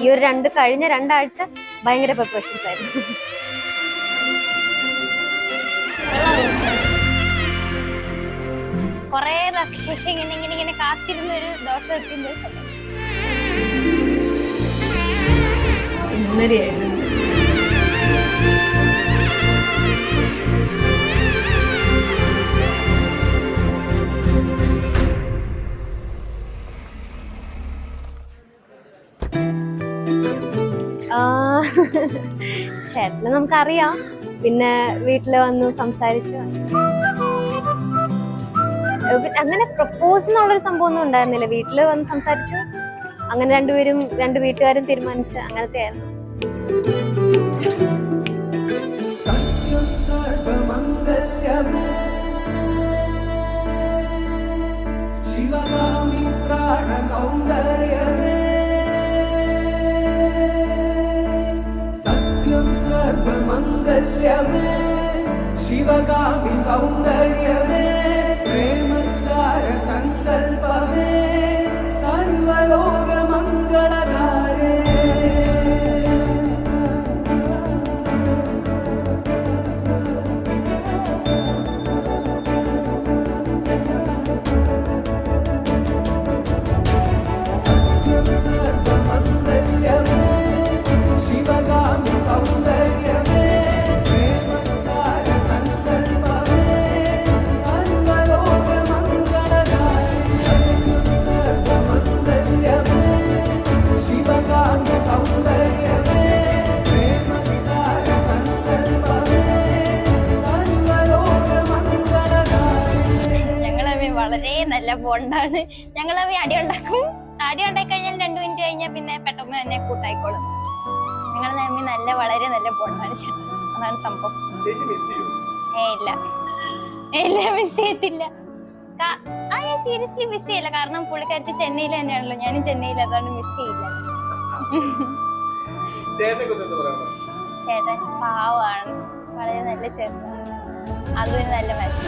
ഈ ഒരു കഴിഞ്ഞ രണ്ടാഴ്ച ഭയങ്കര പ്രിപ്പറേഷൻസ് ആയിരുന്നു. കൊറേ ശേഷം ഇങ്ങനെ കാത്തിരുന്ന ഒരു ദിവസത്തിന്റെ സന്തോഷം. സുന്ദരിയായിരുന്നു. ചേട്ടനെ നമുക്കറിയാം, പിന്നെ വീട്ടില് വന്നു സംസാരിച്ചു. അങ്ങനെ പ്രപ്പോസ് എന്നുള്ളൊരു സംഭവം ഒന്നും ഉണ്ടായിരുന്നില്ല. വീട്ടില് വന്ന് സംസാരിച്ചു, അങ്ങനെ രണ്ട് വീട്ടുകാരും തീരുമാനിച്ച് അങ്ങനത്തെ ആയിരുന്നു. സർവമംഗല്യമേ ശിവകാമി സൗന്ദര്യമേ പ്രേമസാര സങ്കൽപമേ സർവലോക മംഗളധാരേ. സത്യം സർവമംഗല്യമേ ശിവകാമി സൗന്ദര്യമേ പ്രേമസാര സങ്കൽപമേ സർവലോക മംഗളധാരേ. സത്യം സർവമംഗല്യമേ ശിവകാമി സൗന്ദര്യമേ പ്രേമസാര സങ്കൽപമേ സർവലോക മംഗളധാരേ. ഞങ്ങളവ വളരെ നല്ല ബോണ്ടാണ്. ഞങ്ങളവ അടി ഉണ്ടാക്കി കഴിഞ്ഞാൽ 2 മിനിറ്റ് കഴിഞ്ഞാൽ പിന്നെ പെട്ടെന്ന് തന്നെ കൂട്ടായിക്കോളും. ഞങ്ങൾ തമ്മിൽ വളരെ നല്ല ബോണ്ടാണ് ചേട്ടൻ. അതാണ് സംഭവം. ഇല്ല മിസ് ചെയ്യത്തില്ല. സീരിയസ്ലി മിസ് ചെയ്യില്ല. കാരണം പുള്ളിക്കാരത്തി ചെന്നൈയിൽ തന്നെയാണല്ലോ, ഞാനും ചെന്നൈയിൽ, അതുകൊണ്ട് മിസ് ചെയ്യില്ല. ചേട്ടൻ പാവാണ്, വളരെ നല്ല ചേട്ടനാണ്. അതൊരു നല്ല മാച്ച്.